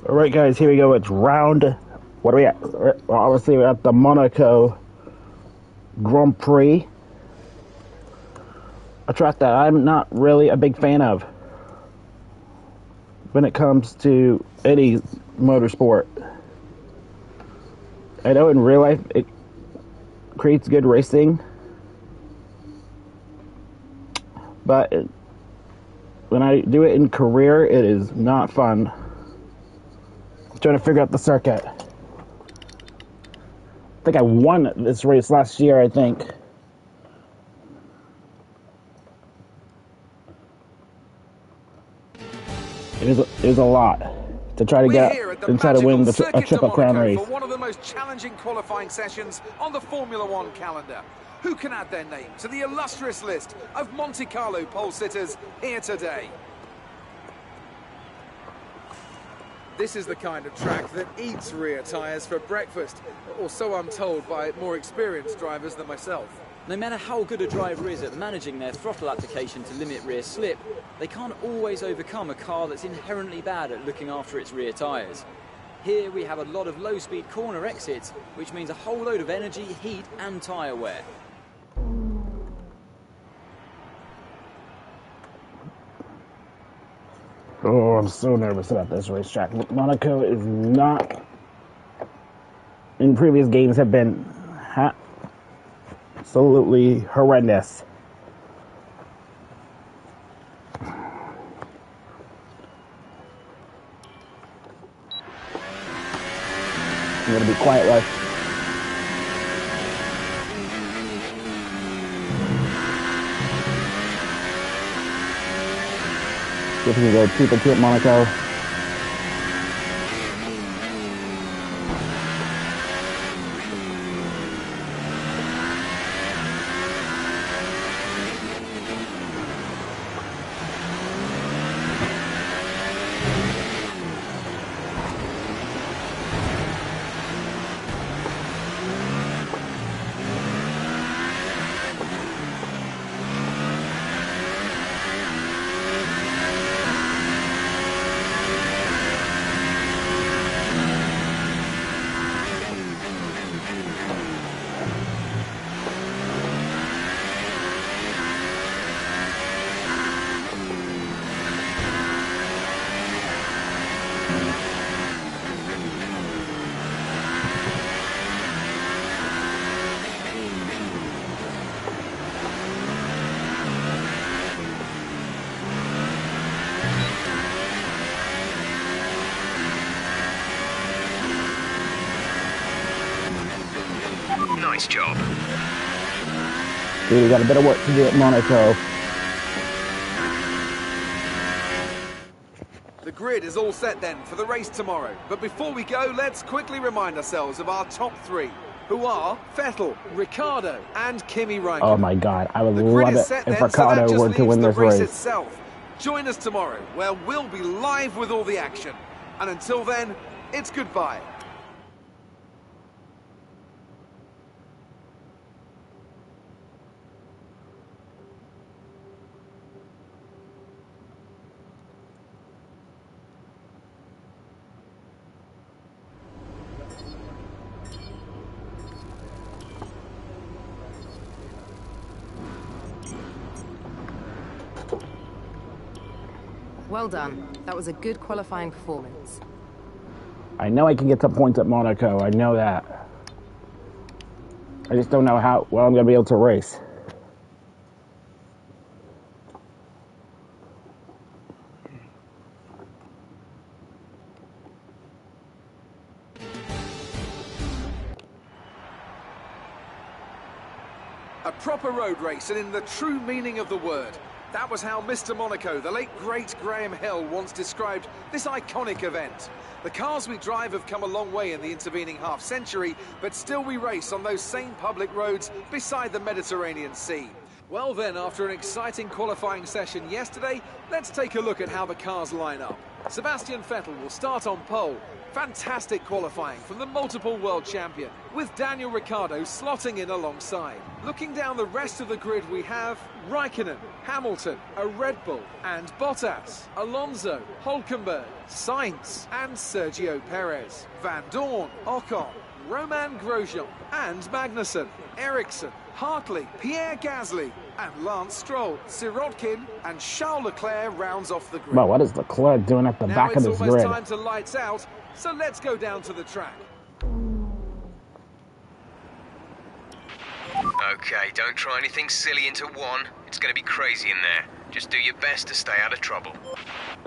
All right, guys, here we go. It's round. What are we at? Well, obviously, we're at the Monaco Grand Prix, a track that I'm not really a big fan of when it comes to any motorsport. I know in real life it creates good racing, but when I do it in career, it is not fun. I'm trying to figure out the circuit. I think I won this race last year, I think. It is a lot to try to get and try to win a Triple Crown race. For one of the most challenging qualifying sessions on the Formula One calendar. Who can add their name to the illustrious list of Monte Carlo pole sitters here today? This is the kind of track that eats rear tyres for breakfast, or so I'm told by more experienced drivers than myself. No matter how good a driver is at managing their throttle application to limit rear slip, they can't always overcome a car that's inherently bad at looking after its rear tyres. Here we have a lot of low-speed corner exits, which means a whole load of energy, heat and tyre wear. Oh, I'm so nervous about this racetrack. Monaco is not, in previous games, have been absolutely horrendous. I'm gonna be quiet, like. See if we can go 2-2 at Monaco. Nice job. Dude, we got a bit of work to do at Monaco. The grid is all set then for the race tomorrow. But before we go, let's quickly remind ourselves of our top three, who are Vettel, Ricciardo and Kimi Räikkönen. Oh my God, I would love it if Ricciardo were to win this race. Itself. Join us tomorrow, where we'll be live with all the action. And until then, it's goodbye. Well done. That was a good qualifying performance. I know I can get some points at Monaco. I know that. I just don't know how well I'm going to be able to race. A proper road race, and in the true meaning of the word. That was how Mr. Monaco, the late great Graham Hill, once described this iconic event. The cars we drive have come a long way in the intervening half-century, but still we race on those same public roads beside the Mediterranean Sea. Well then, after an exciting qualifying session yesterday, let's take a look at how the cars line up. Sebastian Vettel will start on pole. Fantastic qualifying from the multiple world champion, with Daniel Ricciardo slotting in alongside. Looking down the rest of the grid, we have Raikkonen, Hamilton, a Red Bull, and Bottas, Alonso, Hülkenberg, Sainz, and Sergio Perez, Van Dorn, Ocon, Roman Grosjean, and Magnussen, Ericsson, Hartley, Pierre Gasly, and Lance Stroll. Sirotkin and Charles Leclerc rounds off the grid. Well, what is Leclerc doing at the back of this Now it's grid? almost time to lights out, so let's go down to the track. Okay, don't try anything silly into one. It's going to be crazy in there. Just do your best to stay out of trouble.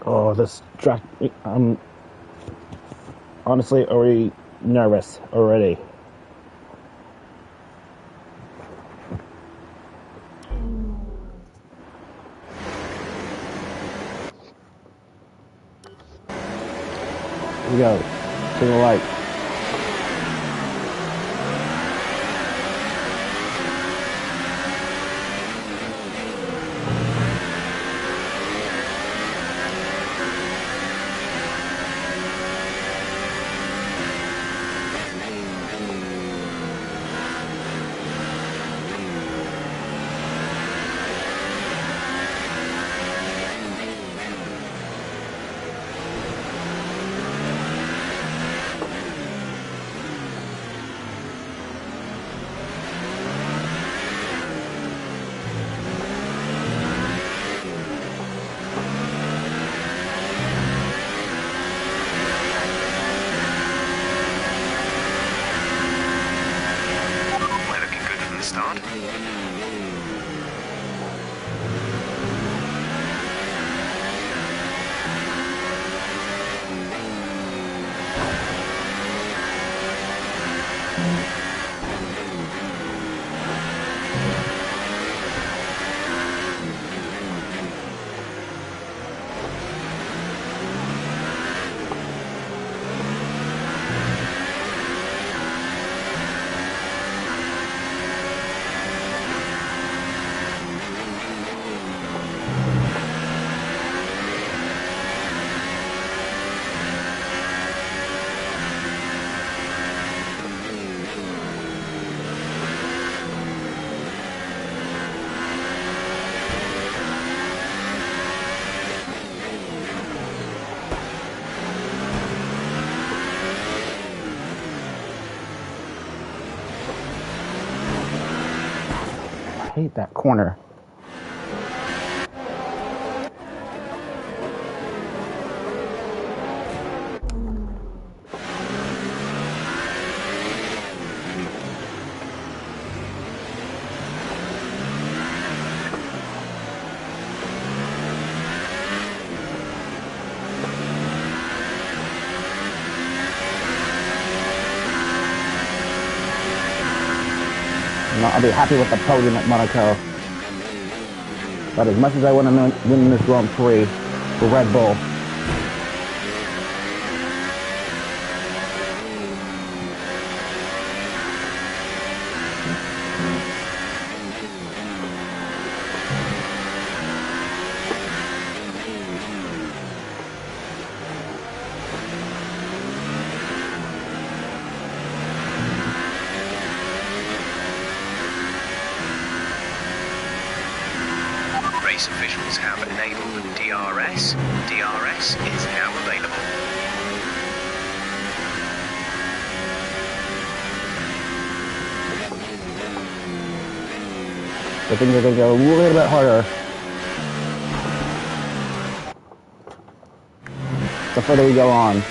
Oh, this track... I'm honestly already nervous already. Here we go. To the light. I hate that corner. I'll be happy with the podium at Monaco. But as much as I want to win this Grand Prix for Red Bull, Race officials have enabled DRS. DRS is now available. I think they're going to go a little bit harder the further we go on.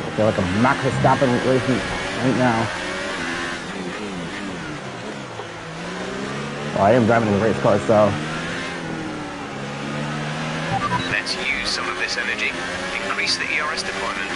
I feel like a Max Verstappen racing right now. Well, I am driving in a race car, so Let's use some of this energy. Increase the ERS deployment.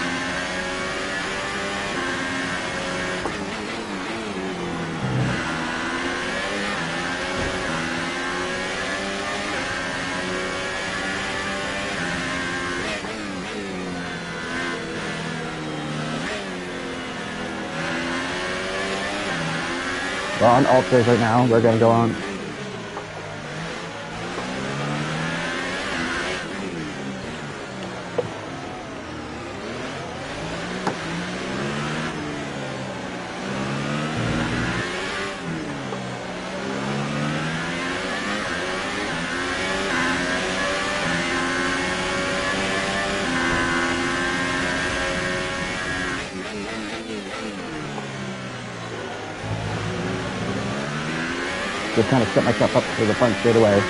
we're on ultras right now. We're gonna go on. Just kind of set myself up to the front straight away.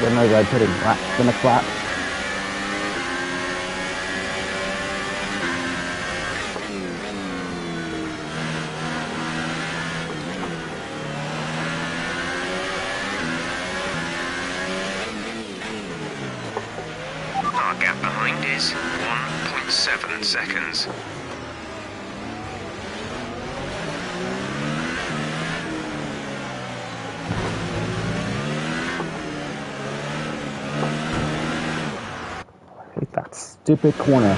When was I putting the next lap? Our gap behind is 1.7 seconds. Hate that stupid corner.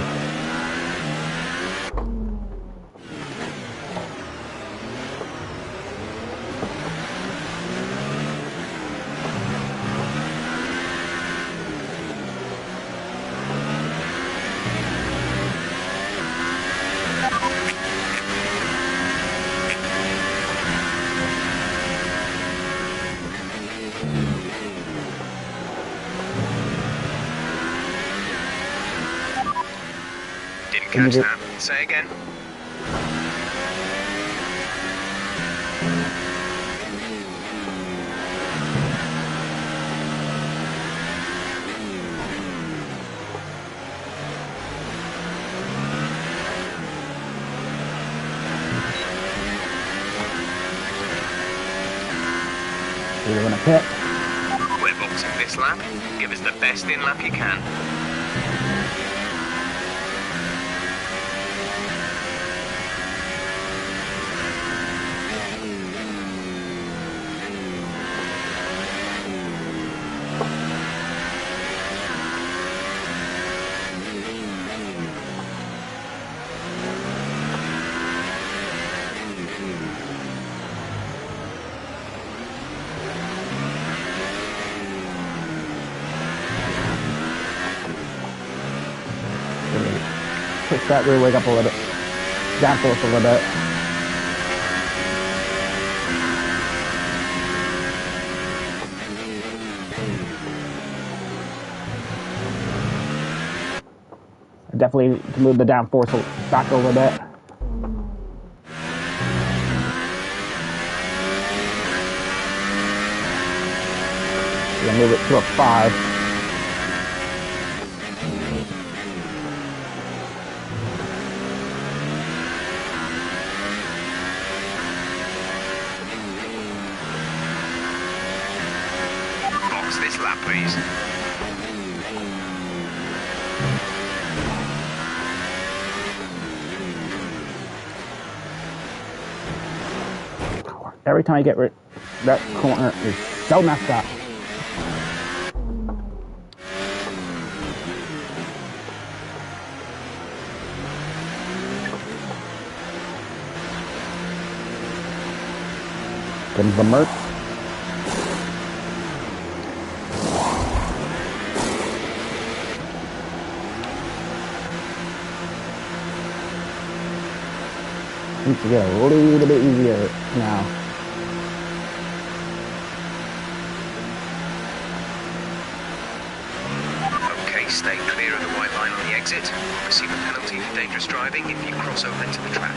Didn't catch that. Say again. We're gonna pit. We're boxing this lap. Give us the best in lap you can. Push that rear wing up a little bit. Down force a little bit. I definitely move the down force back a little bit. We're gonna move it to a 5. This lap, please. Every time I get rid, that corner is so messed up. Getting the Merc. Seems to get a little bit easier now. Please stay clear of the white line on the exit. You'll receive a penalty for dangerous driving if you cross over into the track.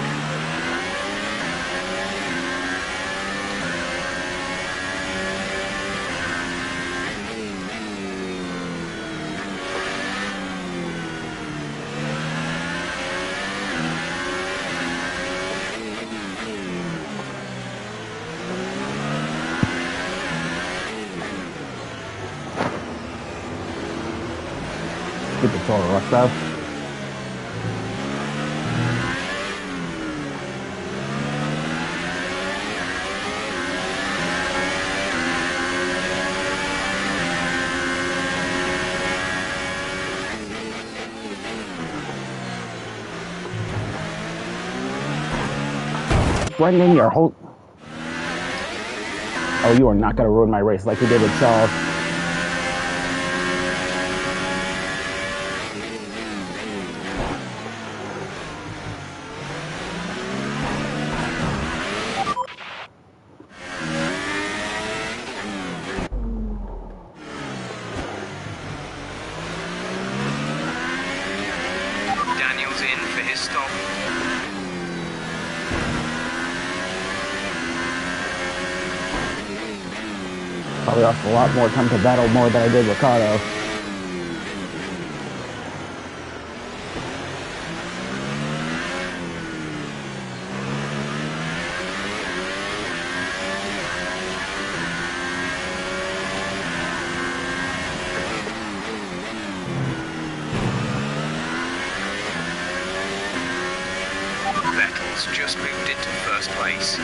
Keep the total rush though. Brendan, your whole... Oh, you are not going to ruin my race like you did with Charles. Daniel's in for his stop. Probably lost a lot more time to battle more than I did Ricardo. Vettel's just moved into first place.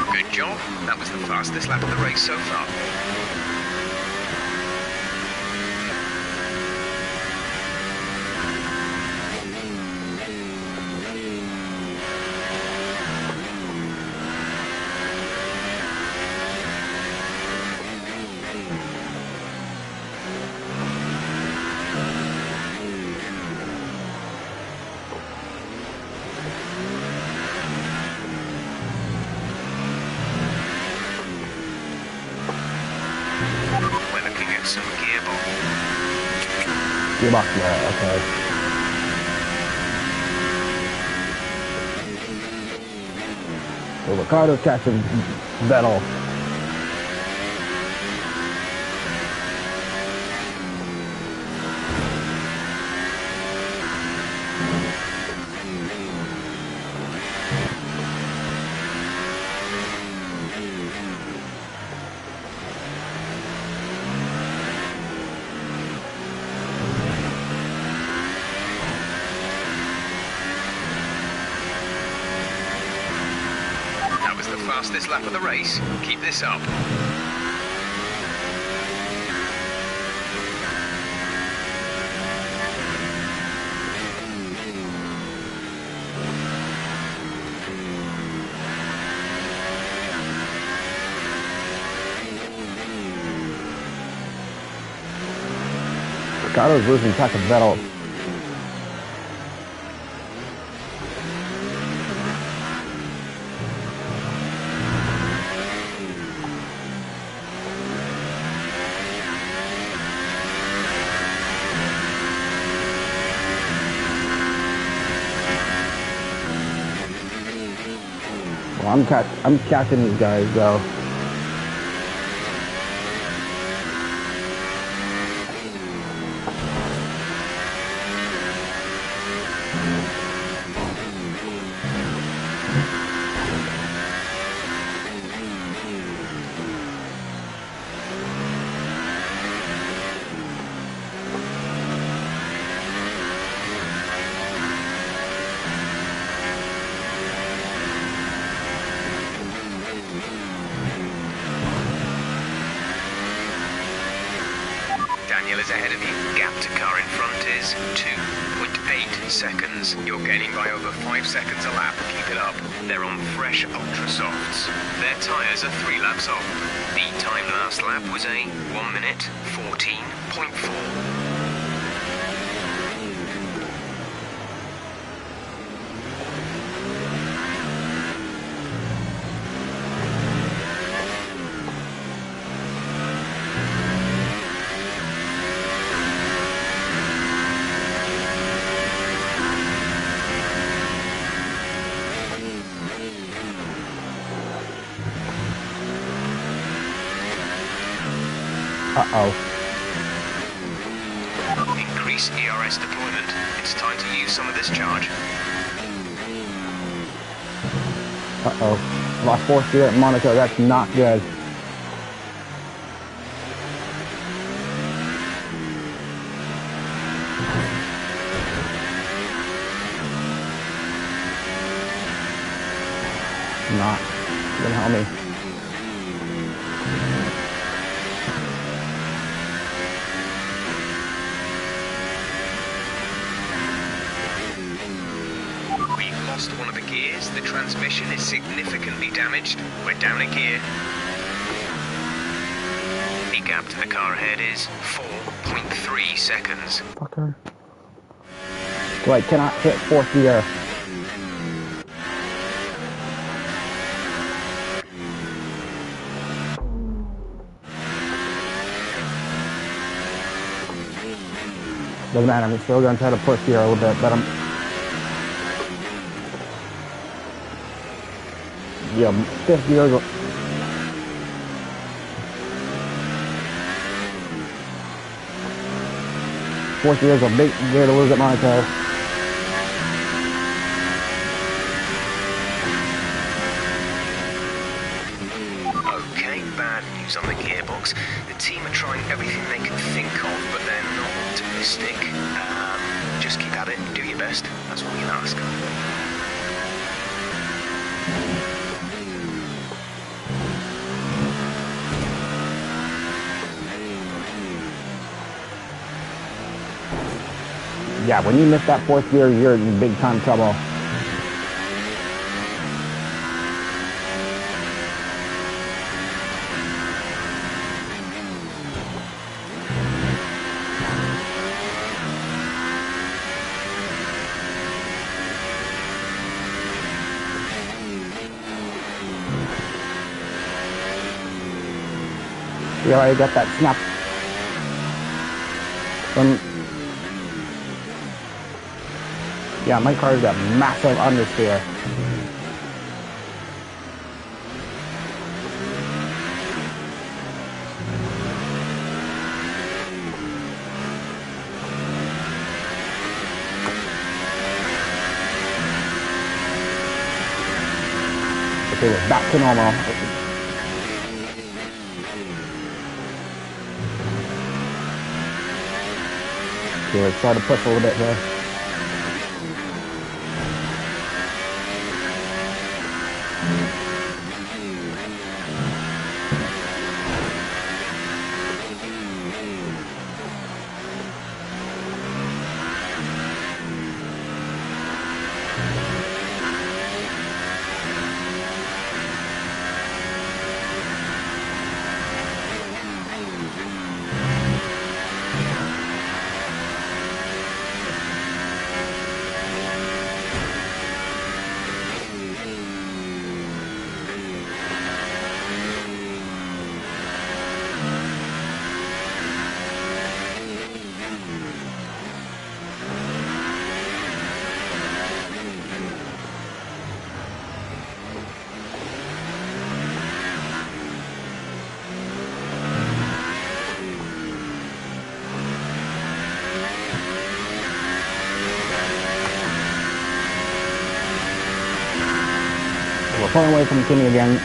Good job. That was the fastest lap of the race so far. Some gearbox. Gearbox, yeah, okay. So Ricardo's catching Vettel. Fastest lap of the race. Keep this up. Ricardo's losing track of Vettel. I'm catching these guys though. tyres ahead of you. Gap to car in front is 2.8 seconds. You're gaining by over 5 seconds a lap. Keep it up. They're on fresh Ultra Softs. Their tyres are 3 laps off. The time last lap was a 1 minute 14.4. Uh-oh. Increase ERS deployment. It's time to use some of this charge. Uh-oh. Lost fourth gear at Monaco. That's not good. Not gonna help me. One of the gears, the transmission is significantly damaged. We're down a gear. The gap to the car ahead is 4.3 seconds. Fucker. So I cannot hit fourth gear. Doesn't matter, I'm still gonna try to push here a little bit, but yeah, fifth gear. Fourth gear is a big gear to lose at Monaco. Okay, bad news on the gearbox. The team are trying everything they can think of, but they're not optimistic. Just keep at it, do your best. That's all we can ask. Yeah, when you miss that fourth gear, you're in big time trouble. You already got that snap. Yeah, my car's got massive understeer. Okay, we're back to normal. Okay, let's try to push a little bit here. We're pulling away from Kimmy again.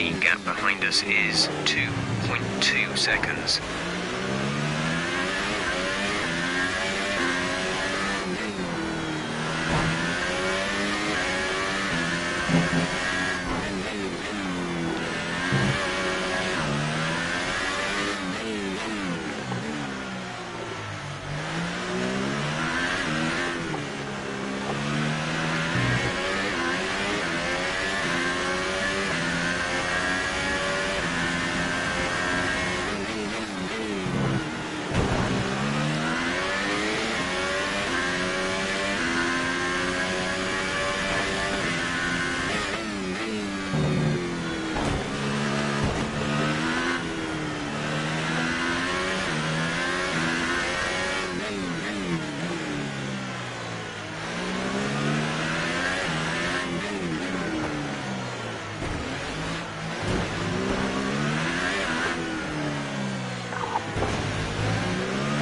The gap behind us is 2.2 seconds.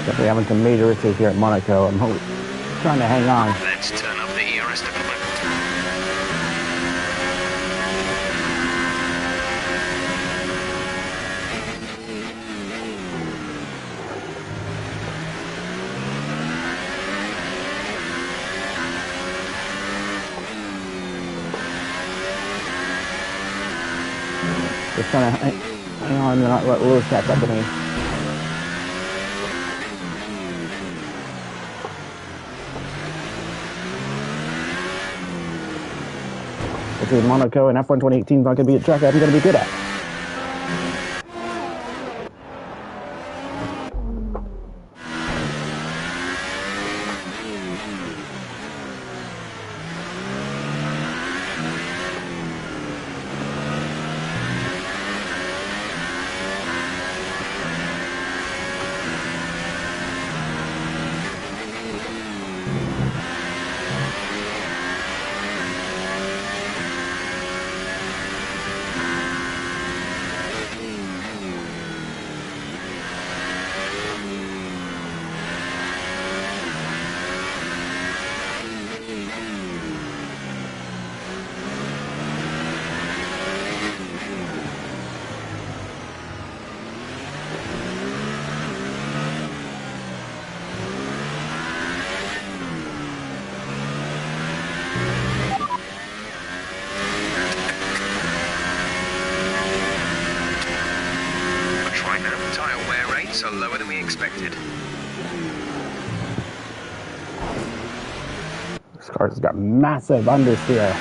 Definitely having some major issues here at Monaco. I'm trying to hang on. Let's turn up the ERS deployment. Just trying to hang on and not let Lewis catch up to me. Between Monaco and F1 2018 is not going to be a track I'm going to be good at. Are lower than we expected. This car's got massive understeer.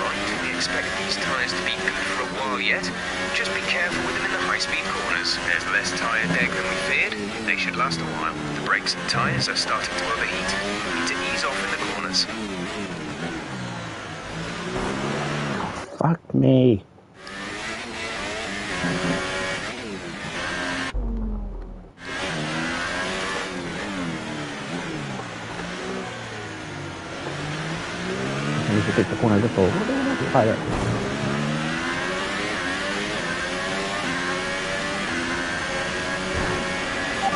Right, we expect these tyres to be good for a while yet. Just be careful with them in the high-speed corners. There's less tyre deg than we feared. They should last a while. The brakes and tyres are starting to overheat. We need to ease off in the corners. Fuck me. I need to take the corner just a little bit higher.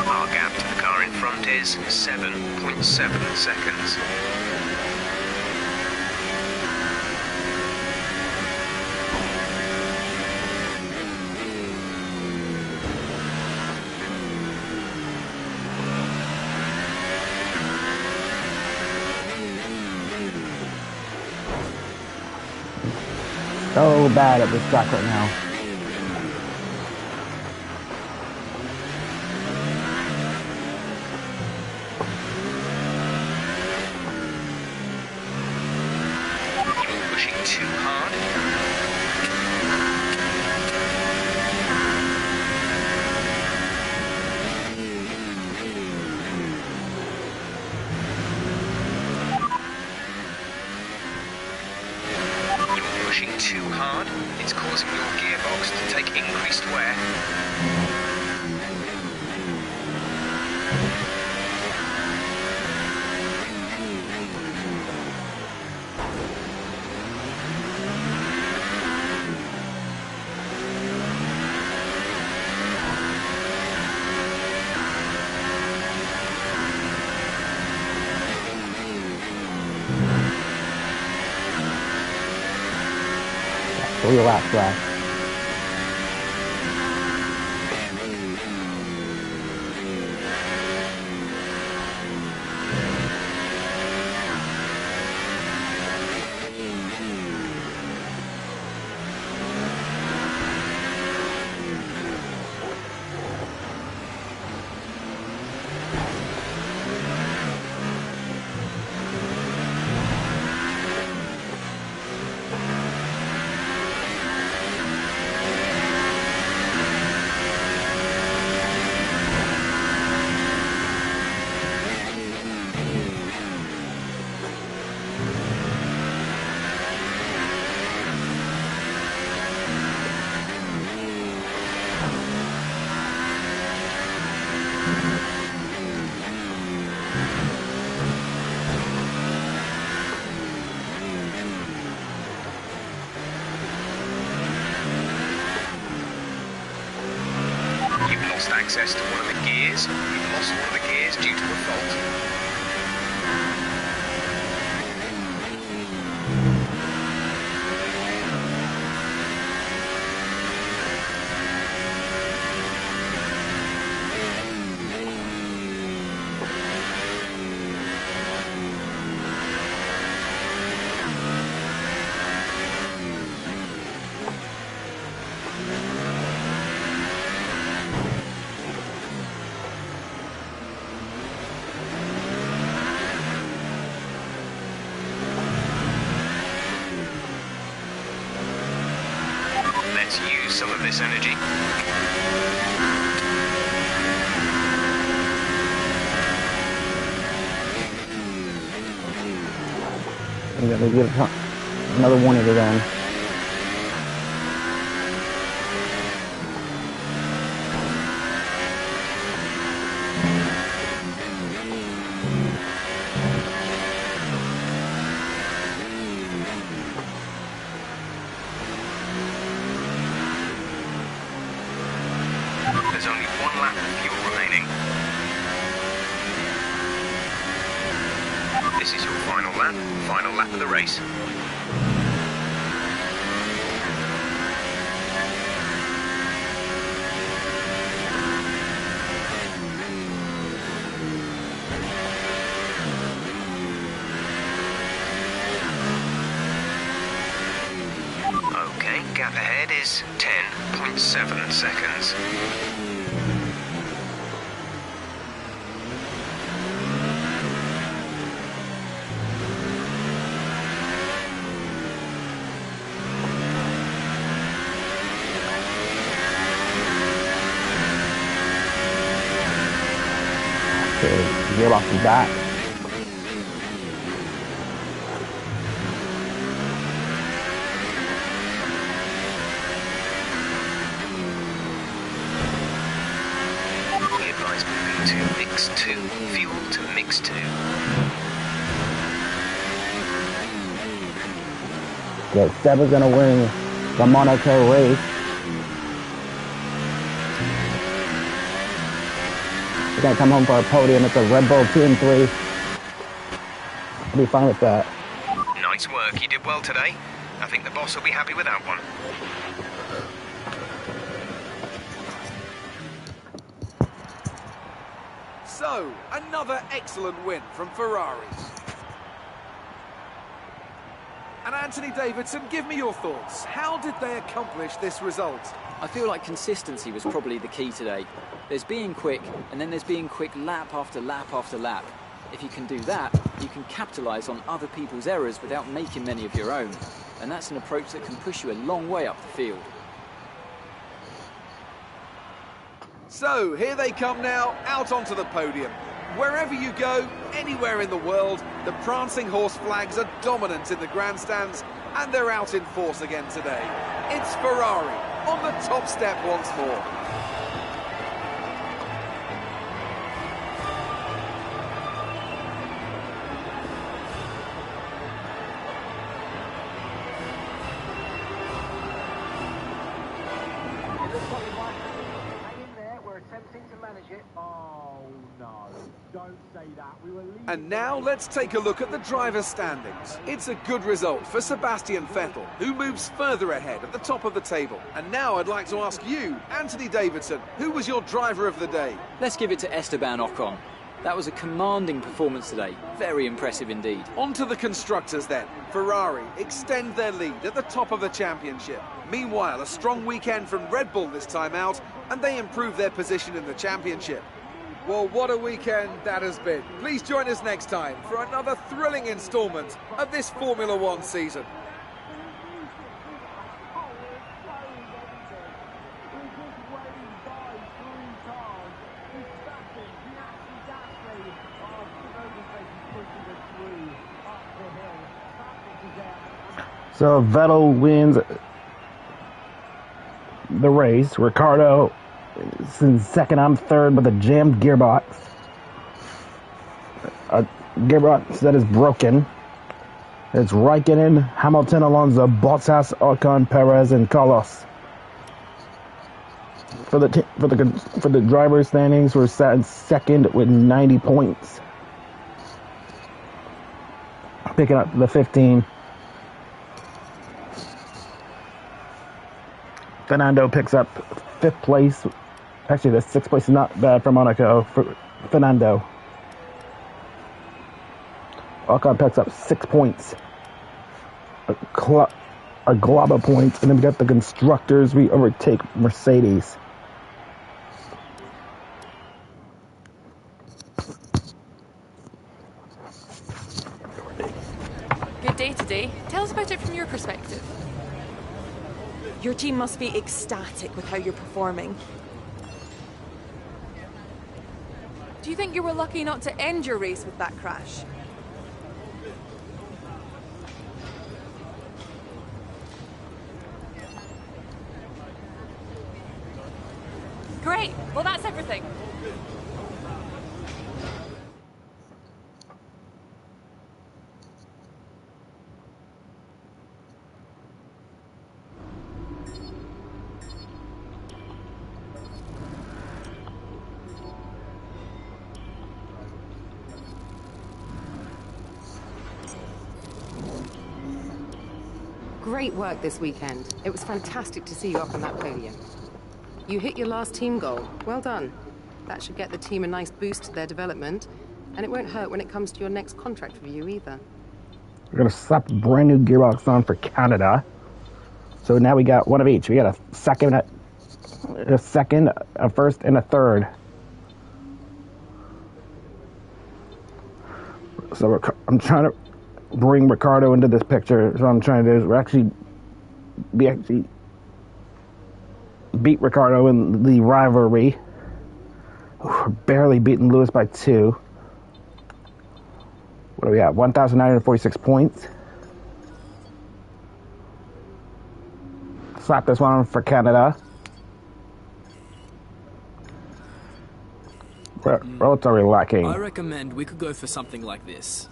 Our gap to the car in front is 7.7 seconds. So bad at this track right now. Pushing too hard. You're pushing too hard. It's causing your gearbox to take increased wear. 3 laps left. Access to one of the gears. You've lost one of the gears due to a fault. Let's use some of this energy. I'm gonna give another one of it on. There's only 1 lap of fuel remaining. This is your final lap of the race. Okay, gap ahead is 10.7 seconds. Gearbox is back. We advise moving to mix 2, fuel to mix 2. Okay, Seb is gonna win the Monaco race. We're gonna come home for a podium at the Red Bull Team 3. I'll be fine with that. Nice work, you did well today. I think the boss will be happy with that one. So, another excellent win from Ferrari. And Anthony Davidson, give me your thoughts. How did they accomplish this result? I feel like consistency was probably the key today. There's being quick, and then there's being quick lap after lap after lap. If you can do that, you can capitalise on other people's errors without making many of your own. And that's an approach that can push you a long way up the field. So, here they come now, out onto the podium. Wherever you go, anywhere in the world, the prancing horse flags are dominant in the grandstands, and they're out in force again today. It's Ferrari on the top step once more. Hang in there, we're attempting to manage And now let's take a look at the driver's standings. It's a good result for Sebastian Vettel, who moves further ahead at the top of the table. And now I'd like to ask you, Anthony Davidson, who was your driver of the day? Let's give it to Esteban Ocon. That was a commanding performance today. Very impressive indeed. On to the constructors then. Ferrari extend their lead at the top of the championship. Meanwhile, a strong weekend from Red Bull this time out, and they improve their position in the championship. Well, what a weekend that has been. Please join us next time for another thrilling instalment of this Formula One season. So Vettel wins the race. Ricardo is in second. I'm third with a jammed gearbox. A gearbox that is broken. It's Raikkonen, Hamilton, Alonso, Bottas, Ocon, Perez, and Carlos. For the driver standings, we're sat in second with 90 points. Picking up the 15. Fernando picks up 5th place. Actually, the 6th place is not bad for Monaco for Fernando. Ocon picks up 6 points. A glob of points. And then we got the constructors. We overtake Mercedes. Good day today. Tell us about it from your perspective. Your team must be ecstatic with how you're performing. Do you think you were lucky not to end your race with that crash? Great. Well, that's everything. Great work this weekend. It was fantastic to see you up on that podium. You hit your last team goal. Well done. That should get the team a nice boost to their development, and it won't hurt when it comes to your next contract review either. We're going to slap a brand new gearbox on for Canada. So now we got one of each. We got a second, a first, and a third. So I'm trying to bring Ricardo into this picture. So what I'm trying to do is we actually beat Ricardo in the rivalry. We're barely beating Lewis by 2. What do we have? 1,946 points. Slap this one on for Canada. What are we lacking? I recommend we could go for something like this.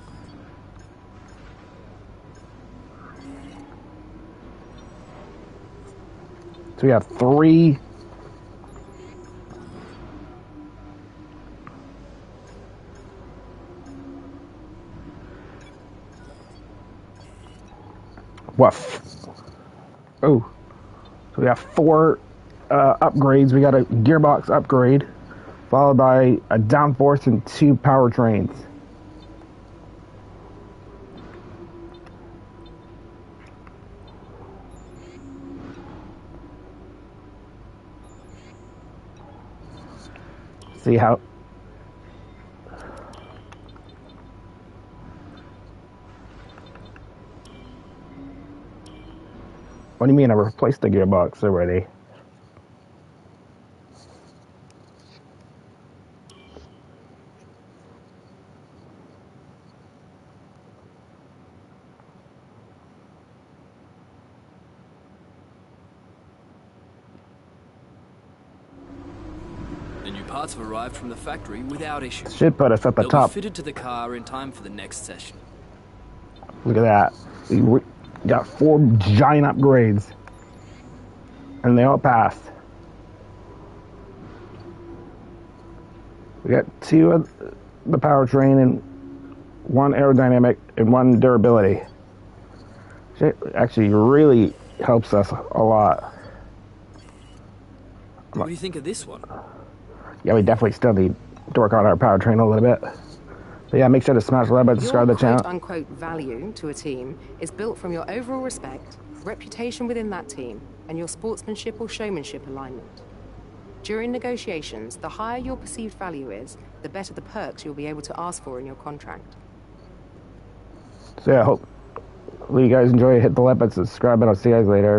So we have 3. Oh. So we have 4 upgrades. We got a gearbox upgrade, followed by a downforce and 2 powertrains. See how what do you mean I replaced the gearbox already? The new parts have arrived from the factory without issue. Should put us at the They'll top. be fitted to the car in time for the next session. Look at that. We got 4 giant upgrades. And they all passed. We got 2 of the powertrain and 1 aerodynamic and 1 durability. It actually really helps us a lot. What do you think of this one? Yeah, we definitely still need to work on our powertrain a little bit. But yeah, make sure to smash the like button, subscribe to the channel. Your quote-unquote value to a team is built from your overall respect, reputation within that team, and your sportsmanship or showmanship alignment. During negotiations, the higher your perceived value is, the better the perks you'll be able to ask for in your contract. So yeah, hopefully you guys enjoy. Hit the like button, subscribe, and I'll see you guys later.